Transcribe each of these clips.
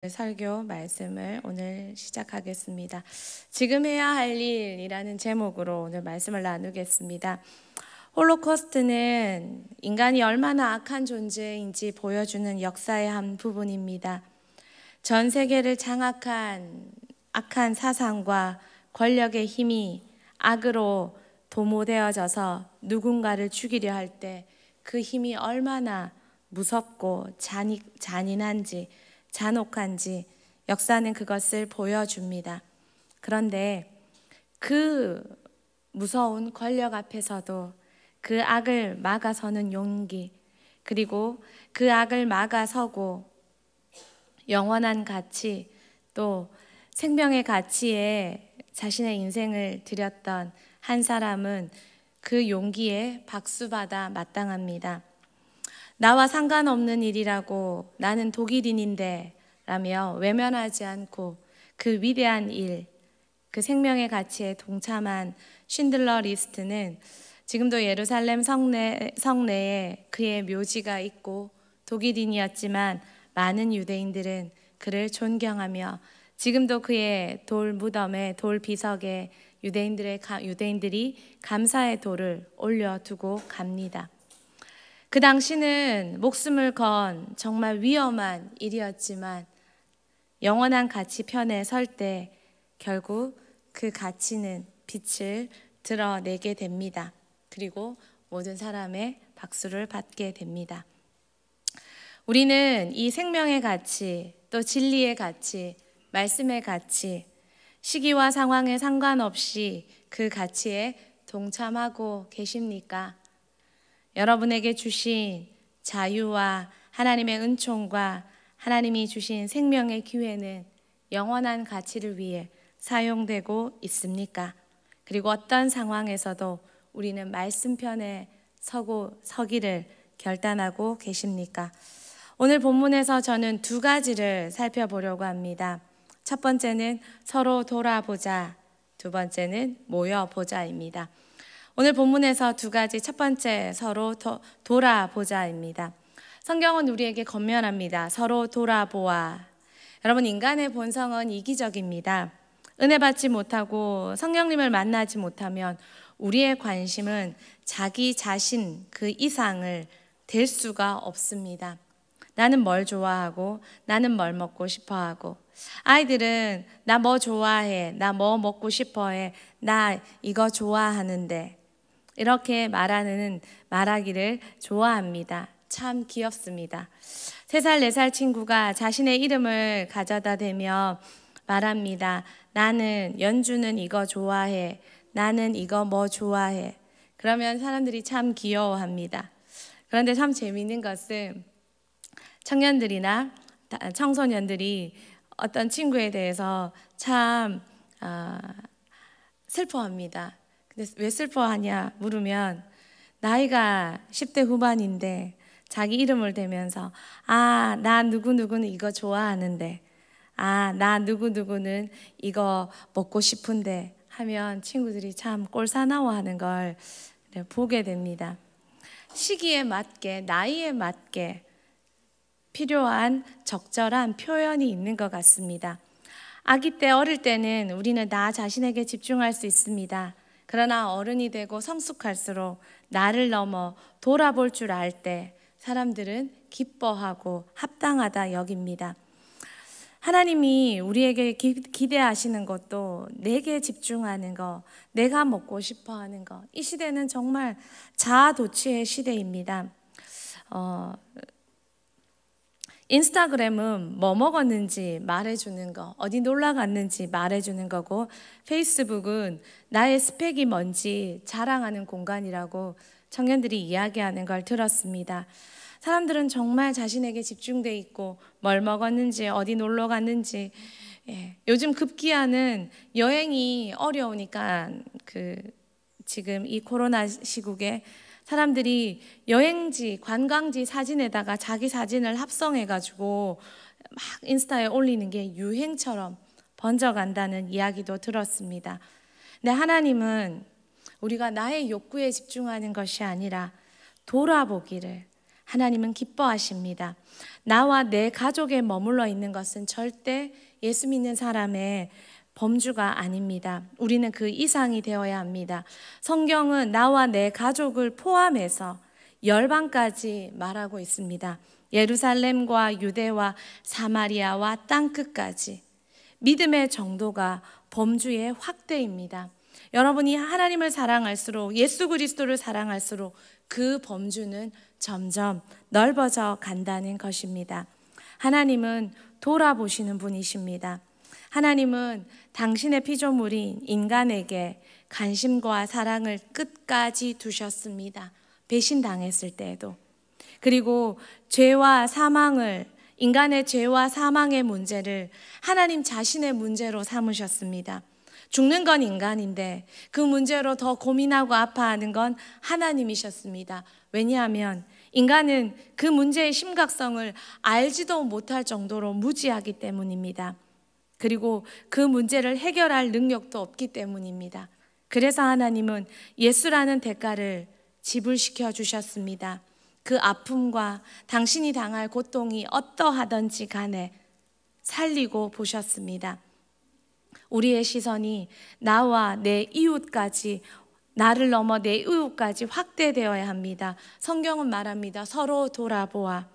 설교 말씀을 오늘 시작하겠습니다. 지금 해야 할 일이라는 제목으로 오늘 말씀을 나누겠습니다. 홀로코스트는 인간이 얼마나 악한 존재인지 보여주는 역사의 한 부분입니다. 전 세계를 장악한 악한 사상과 권력의 힘이 악으로 도모되어져서 누군가를 죽이려 할 때 그 힘이 얼마나 무섭고 잔인한지 잔혹한지 역사는 그것을 보여줍니다. 그런데 그 무서운 권력 앞에서도 그 악을 막아서는 용기, 그리고 그 악을 막아서고 영원한 가치, 또 생명의 가치에 자신의 인생을 들였던 한 사람은 그 용기에 박수받아 마땅합니다. 나와 상관없는 일이라고, 나는 독일인인데 라며 외면하지 않고 그 위대한 일, 그 생명의 가치에 동참한 쉰들러 리스트는 지금도 예루살렘 성내에 그의 묘지가 있고, 독일인이었지만 많은 유대인들은 그를 존경하며 지금도 그의 돌 무덤에, 돌 비석에 유대인들이 감사의 돌을 올려두고 갑니다. 그 당시는 목숨을 건 정말 위험한 일이었지만 영원한 가치 편에 설 때 결국 그 가치는 빛을 드러내게 됩니다. 그리고 모든 사람의 박수를 받게 됩니다. 우리는 이 생명의 가치, 또 진리의 가치, 말씀의 가치, 시기와 상황에 상관없이 그 가치에 동참하고 계십니까? 여러분에게 주신 자유와 하나님의 은총과 하나님이 주신 생명의 기회는 영원한 가치를 위해 사용되고 있습니까? 그리고 어떤 상황에서도 우리는 말씀편에 서기를 결단하고 계십니까? 오늘 본문에서 저는 두 가지를 살펴보려고 합니다. 첫 번째는 서로 돌아보자, 두 번째는 모여보자입니다. 오늘 본문에서 두 가지, 첫 번째 서로 돌아보자입니다. 성경은 우리에게 권면합니다. 서로 돌아보아. 여러분, 인간의 본성은 이기적입니다. 은혜 받지 못하고 성령님을 만나지 못하면 우리의 관심은 자기 자신 그 이상을 될 수가 없습니다. 나는 뭘 좋아하고, 나는 뭘 먹고 싶어 하고, 아이들은 나 뭐 좋아해, 나 뭐 먹고 싶어 해, 나 이거 좋아하는데, 이렇게 말하기를 좋아합니다. 참 귀엽습니다. 3살, 4살 친구가 자신의 이름을 가져다 대며 말합니다. 나는 연주는 이거 좋아해. 나는 이거 뭐 좋아해. 그러면 사람들이 참 귀여워합니다. 그런데 참 재미있는 것은 청년들이나 청소년들이 어떤 친구에 대해서 참 슬퍼합니다. 근데 왜 슬퍼하냐 물으면 나이가 10대 후반인데 자기 이름을 대면서 나 누구누구는 이거 좋아하는데, 나 누구누구는 이거 먹고 싶은데 하면 친구들이 참 꼴사나워하는 걸 보게 됩니다. 시기에 맞게, 나이에 맞게 필요한 적절한 표현이 있는 것 같습니다. 아기 때, 어릴 때는 우리는 나 자신에게 집중할 수 있습니다. 그러나 어른이 되고 성숙할수록 나를 넘어 돌아볼 줄 알 때 사람들은 기뻐하고 합당하다 여깁니다. 하나님이 우리에게 기대하시는 것도 내게 집중하는 거, 내가 먹고 싶어 하는 거. 이 시대는 정말 자아도취의 시대입니다. 인스타그램은 뭐 먹었는지 말해주는 거, 어디 놀러 갔는지 말해주는 거고, 페이스북은 나의 스펙이 뭔지 자랑하는 공간이라고 청년들이 이야기하는 걸 들었습니다. 사람들은 정말 자신에게 집중돼 있고 뭘 먹었는지, 어디 놀러 갔는지, 요즘 급기야는 여행이 어려우니까 지금 이 코로나 시국에 사람들이 여행지, 관광지 사진에다가 자기 사진을 합성해가지고 막 인스타에 올리는 게 유행처럼 번져간다는 이야기도 들었습니다. 근데 하나님은 우리가 나의 욕구에 집중하는 것이 아니라 돌아보기를, 하나님은 기뻐하십니다. 나와 내 가족에 머물러 있는 것은 절대 예수 믿는 사람의 범주가 아닙니다. 우리는 그 이상이 되어야 합니다. 성경은 나와 내 가족을 포함해서 열방까지 말하고 있습니다. 예루살렘과 유대와 사마리아와 땅끝까지. 믿음의 정도가 범주의 확대입니다. 여러분이 하나님을 사랑할수록, 예수 그리스도를 사랑할수록 그 범주는 점점 넓어져 간다는 것입니다. 하나님은 돌아보시는 분이십니다. 하나님은 당신의 피조물인 인간에게 관심과 사랑을 끝까지 두셨습니다. 배신당했을 때에도. 그리고 죄와 사망을, 인간의 죄와 사망의 문제를 하나님 자신의 문제로 삼으셨습니다. 죽는 건 인간인데 그 문제로 더 고민하고 아파하는 건 하나님이셨습니다. 왜냐하면 인간은 그 문제의 심각성을 알지도 못할 정도로 무지하기 때문입니다. 그리고 그 문제를 해결할 능력도 없기 때문입니다. 그래서 하나님은 예수라는 대가를 지불시켜 주셨습니다. 그 아픔과 당신이 당할 고통이 어떠하든지 간에 살리고 보셨습니다. 우리의 시선이 나와 내 이웃까지, 나를 넘어 내 이웃까지 확대되어야 합니다. 성경은 말합니다. 서로 돌아보아.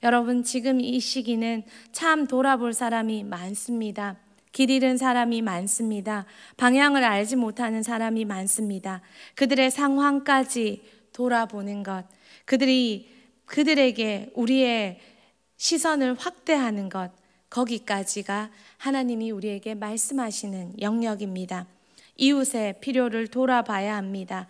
여러분, 지금 이 시기는 참 돌아볼 사람이 많습니다. 길 잃은 사람이 많습니다. 방향을 알지 못하는 사람이 많습니다. 그들의 상황까지 돌아보는 것, 그들에게 우리의 시선을 확대하는 것, 거기까지가 하나님이 우리에게 말씀하시는 영역입니다. 이웃의 필요를 돌아봐야 합니다.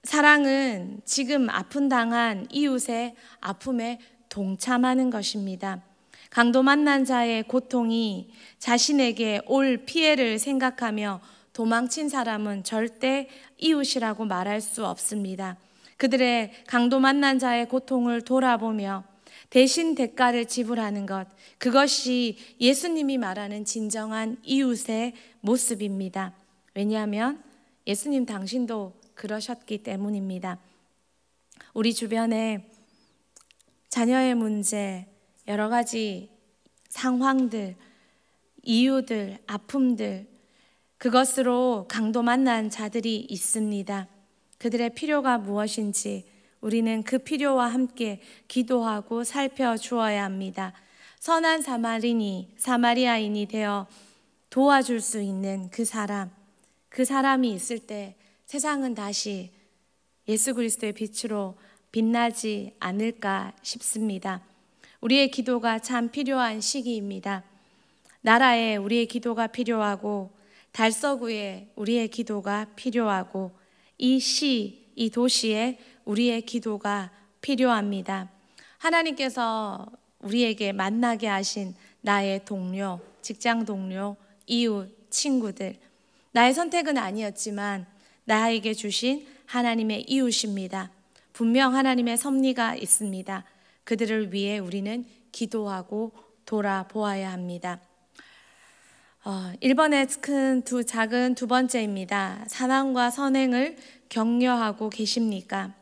사랑은 지금 아픔 당한 이웃의 아픔에 동참하는 것입니다. 강도 만난 자의 고통이 자신에게 올 피해를 생각하며 도망친 사람은 절대 이웃이라고 말할 수 없습니다. 그들의 강도 만난 자의 고통을 돌아보며 대신 대가를 지불하는 것, 그것이 예수님이 말하는 진정한 이웃의 모습입니다. 왜냐하면 예수님 당신도 그러셨기 때문입니다. 우리 주변에 자녀의 문제, 여러 가지 상황들, 이유들, 아픔들, 그것으로 강도 만난 자들이 있습니다. 그들의 필요가 무엇인지 우리는 그 필요와 함께 기도하고 살펴주어야 합니다. 선한 사마리아인이 되어 도와줄 수 있는 그 사람이 있을 때 세상은 다시 예수 그리스도의 빛으로 빛나지 않을까 싶습니다. 우리의 기도가 참 필요한 시기입니다. 나라에 우리의 기도가 필요하고 달서구에 우리의 기도가 필요하고 이 도시에 우리의 기도가 필요합니다. 하나님께서 우리에게 만나게 하신 나의 동료, 직장 동료, 이웃, 친구들, 나의 선택은 아니었지만 나에게 주신 하나님의 이웃입니다. 분명 하나님의 섭리가 있습니다. 그들을 위해 우리는 기도하고 돌아보아야 합니다. 1번의 작은 두 번째입니다. 사랑과 선행을 격려하고 계십니까?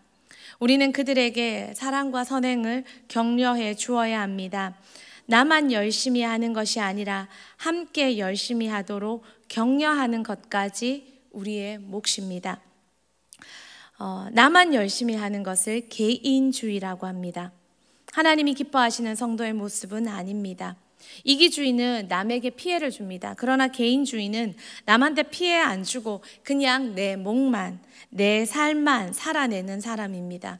우리는 그들에게 사랑과 선행을 격려해 주어야 합니다. 나만 열심히 하는 것이 아니라 함께 열심히 하도록 격려하는 것까지 우리의 몫입니다. 나만 열심히 하는 것을 개인주의라고 합니다. 하나님이 기뻐하시는 성도의 모습은 아닙니다. 이기주의는 남에게 피해를 줍니다. 그러나 개인주의는 남한테 피해 안 주고 그냥 내 몫만, 내 삶만 살아내는 사람입니다.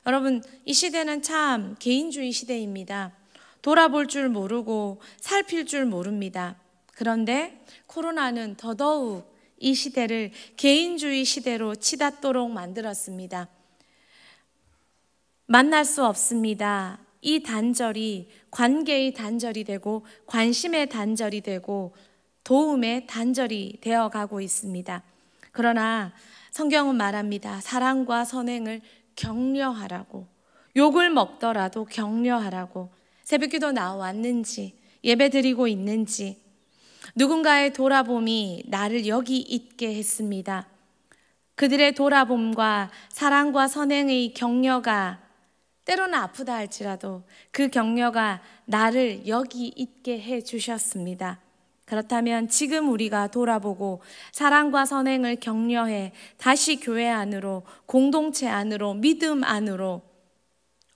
여러분, 이 시대는 참 개인주의 시대입니다. 돌아볼 줄 모르고 살필 줄 모릅니다. 그런데 코로나는 더더욱 이 시대를 개인주의 시대로 치닫도록 만들었습니다. 만날 수 없습니다. 이 단절이 관계의 단절이 되고 관심의 단절이 되고 도움의 단절이 되어가고 있습니다. 그러나 성경은 말합니다. 사랑과 선행을 격려하라고, 욕을 먹더라도 격려하라고, 새벽기도 나왔는지, 예배드리고 있는지, 누군가의 돌아봄이 나를 여기 있게 했습니다. 그들의 돌아봄과 사랑과 선행의 격려가 때로는 아프다 할지라도 그 격려가 나를 여기 있게 해 주셨습니다. 그렇다면 지금 우리가 돌아보고 사랑과 선행을 격려해 다시 교회 안으로, 공동체 안으로, 믿음 안으로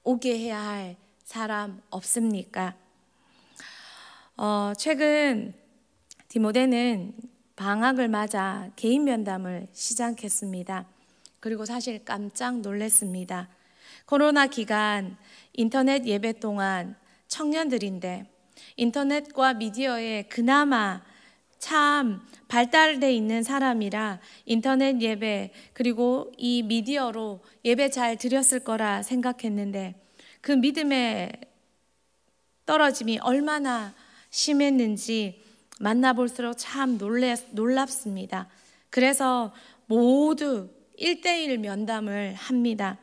오게 해야 할 사람 없습니까? 최근 디모데는 방학을 맞아 개인 면담을 시작했습니다. 그리고 사실 깜짝 놀랐습니다. 코로나 기간 인터넷 예배 동안 청년들인데 인터넷과 미디어에 그나마 참 발달되어 있는 사람이라 인터넷 예배 그리고 이 미디어로 예배 잘 드렸을 거라 생각했는데 그 믿음의 떨어짐이 얼마나 심했는지 만나볼수록 참 놀랍습니다. 그래서 모두 1대1 면담을 합니다.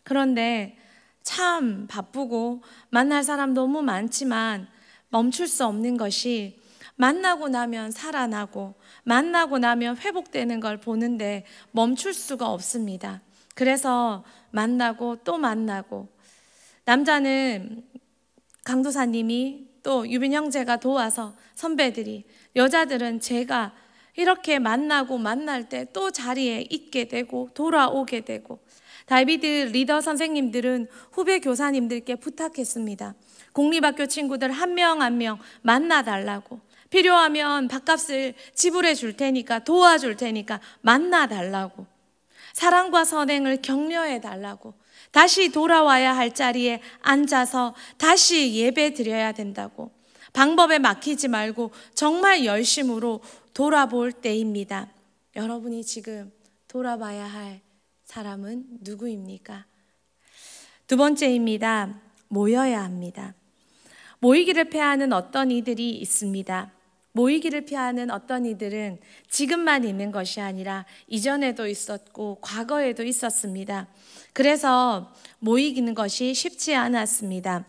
그런데 참 바쁘고 만날 사람 너무 많지만 멈출 수 없는 것이 만나고 나면 살아나고 만나고 나면 회복되는 걸 보는데 멈출 수가 없습니다. 그래서 만나고 또 만나고, 남자는 강도사님이 또 유빈 형제가 도와서 선배들이, 여자들은 제가 이렇게 만나고 만날 때 또 자리에 있게 되고 돌아오게 되고, 다비드 리더 선생님들은 후배 교사님들께 부탁했습니다. 공립학교 친구들 한 명 한 명 만나달라고, 필요하면 밥값을 지불해 줄 테니까, 도와줄 테니까 만나달라고, 사랑과 선행을 격려해 달라고, 다시 돌아와야 할 자리에 앉아서 다시 예배 드려야 된다고, 방법에 막히지 말고 정말 열심으로 돌아볼 때입니다. 여러분이 지금 돌아봐야 할 사람은 누구입니까? 두 번째입니다. 모여야 합니다. 모이기를 피하는 어떤 이들이 있습니다. 모이기를 피하는 어떤 이들은 지금만 있는 것이 아니라 이전에도 있었고 과거에도 있었습니다. 그래서 모이기는 것이 쉽지 않았습니다.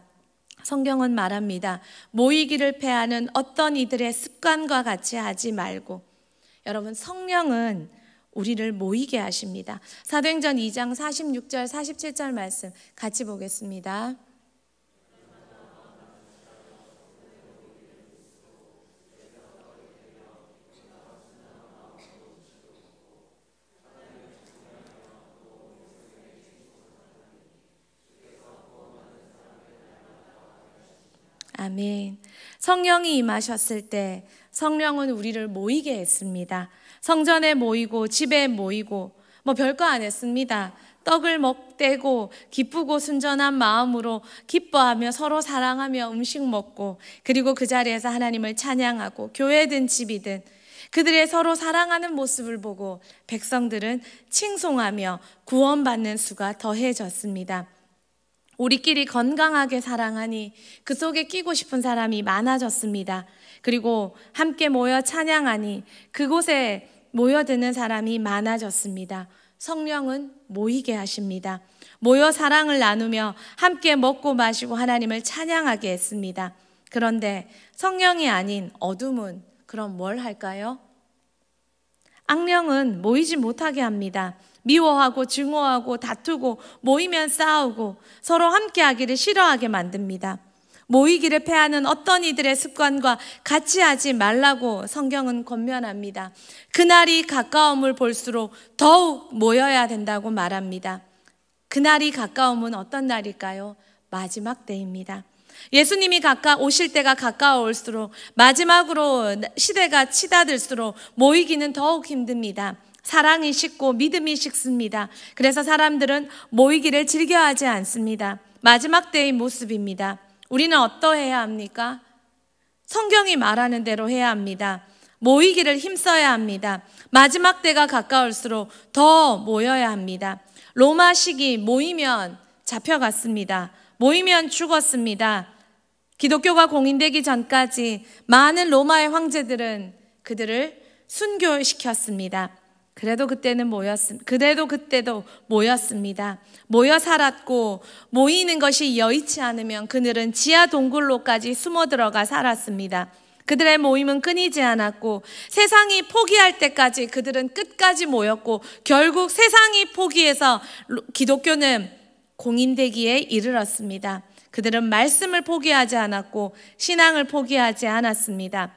성경은 말합니다. 모이기를 피하는 어떤 이들의 습관과 같이 하지 말고. 여러분, 성령은 우리를 모이게 하십니다. 사도행전 2장 46절 47절 말씀 같이 보겠습니다. 아멘. 성령이 임하셨을 때 성령은 우리를 모이게 했습니다. 성전에 모이고 집에 모이고 뭐 별거 안 했습니다. 떡을 먹되고 기쁘고 순전한 마음으로 기뻐하며 서로 사랑하며 음식 먹고, 그리고 그 자리에서 하나님을 찬양하고, 교회든 집이든 그들의 서로 사랑하는 모습을 보고 백성들은 칭송하며 구원받는 수가 더해졌습니다. 우리끼리 건강하게 사랑하니 그 속에 끼고 싶은 사람이 많아졌습니다. 그리고 함께 모여 찬양하니 그곳에 모여드는 사람이 많아졌습니다. 성령은 모이게 하십니다. 모여 사랑을 나누며 함께 먹고 마시고 하나님을 찬양하게 했습니다. 그런데 성령이 아닌 어둠은 그럼 뭘 할까요? 악령은 모이지 못하게 합니다. 미워하고 증오하고 다투고 모이면 싸우고 서로 함께하기를 싫어하게 만듭니다. 모이기를 패하는 어떤 이들의 습관과 같이 하지 말라고 성경은 권면합니다. 그날이 가까움을 볼수록 더욱 모여야 된다고 말합니다. 그날이 가까움은 어떤 날일까요? 마지막 때입니다. 예수님이 오실 때가 가까워올수록, 마지막으로 시대가 치닫을수록 모이기는 더욱 힘듭니다. 사랑이 식고 믿음이 식습니다. 그래서 사람들은 모이기를 즐겨하지 않습니다. 마지막 때의 모습입니다. 우리는 어떠해야 합니까? 성경이 말하는 대로 해야 합니다. 모이기를 힘써야 합니다. 마지막 때가 가까울수록 더 모여야 합니다. 로마식이 모이면 잡혀갔습니다. 모이면 죽었습니다. 기독교가 공인되기 전까지 많은 로마의 황제들은 그들을 순교시켰습니다. 그래도 그때도 모였습니다. 모여 살았고, 모이는 것이 여의치 않으면 그들은 지하 동굴로까지 숨어 들어가 살았습니다. 그들의 모임은 끊이지 않았고, 세상이 포기할 때까지 그들은 끝까지 모였고, 결국 세상이 포기해서 기독교는 공인되기에 이르렀습니다. 그들은 말씀을 포기하지 않았고 신앙을 포기하지 않았습니다.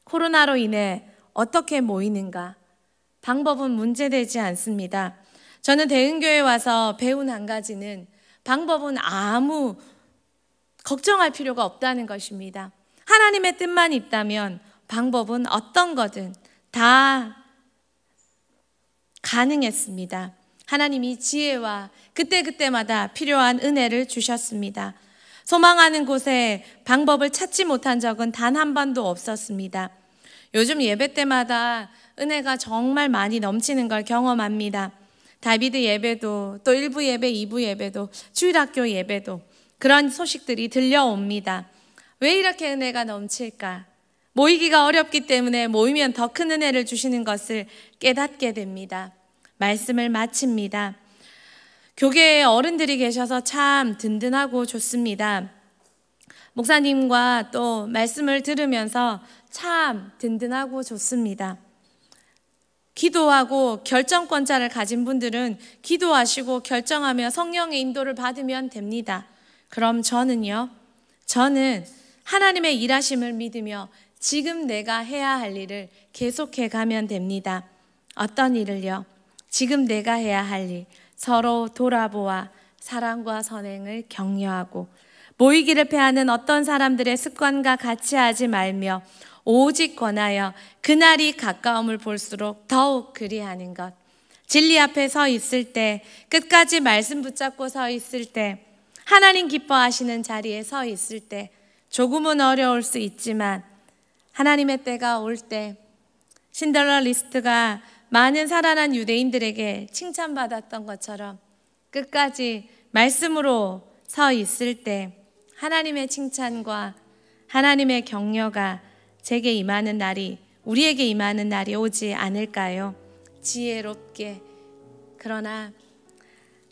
코로나로 인해 어떻게 모이는가? 방법은 문제되지 않습니다. 저는 대흥교회 와서 배운 한 가지는 방법은 아무 걱정할 필요가 없다는 것입니다. 하나님의 뜻만 있다면 방법은 어떤 거든 다 가능했습니다. 하나님이 지혜와 그때그때마다 필요한 은혜를 주셨습니다. 소망하는 곳에 방법을 찾지 못한 적은 단 한 번도 없었습니다. 요즘 예배 때마다 은혜가 정말 많이 넘치는 걸 경험합니다. 다비드 예배도 또 1부 예배, 2부 예배도 주일학교 예배도 그런 소식들이 들려옵니다. 왜 이렇게 은혜가 넘칠까? 모이기가 어렵기 때문에 모이면 더 큰 은혜를 주시는 것을 깨닫게 됩니다. 말씀을 마칩니다. 교계에 어른들이 계셔서 참 든든하고 좋습니다. 목사님과 또 말씀을 들으면서 참 든든하고 좋습니다. 기도하고 결정권자를 가진 분들은 기도하시고 결정하며 성령의 인도를 받으면 됩니다. 그럼 저는 하나님의 일하심을 믿으며 지금 내가 해야 할 일을 계속해 가면 됩니다. 어떤 일을요? 지금 내가 해야 할 일, 서로 돌아보아 사랑과 선행을 격려하고 모이기를 패하는 어떤 사람들의 습관과 같이 하지 말며 오직 권하여 그날이 가까움을 볼수록 더욱 그리하는 것. 진리 앞에 서 있을 때, 끝까지 말씀 붙잡고 서 있을 때, 하나님 기뻐하시는 자리에 서 있을 때 조금은 어려울 수 있지만 하나님의 때가 올 때 신들러 리스트가 많은 살아난 유대인들에게 칭찬받았던 것처럼 끝까지 말씀으로 서 있을 때 하나님의 칭찬과 하나님의 격려가 제게 임하는 날이, 우리에게 임하는 날이 오지 않을까요? 지혜롭게, 그러나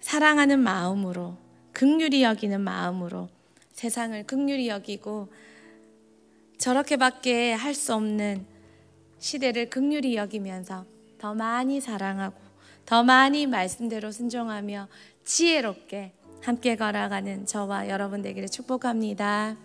사랑하는 마음으로, 긍휼히 여기는 마음으로 세상을 긍휼히 여기고 저렇게밖에 할 수 없는 시대를 긍휼히 여기면서 더 많이 사랑하고 더 많이 말씀대로 순종하며 지혜롭게 함께 걸어가는 저와 여러분 되기를 축복합니다.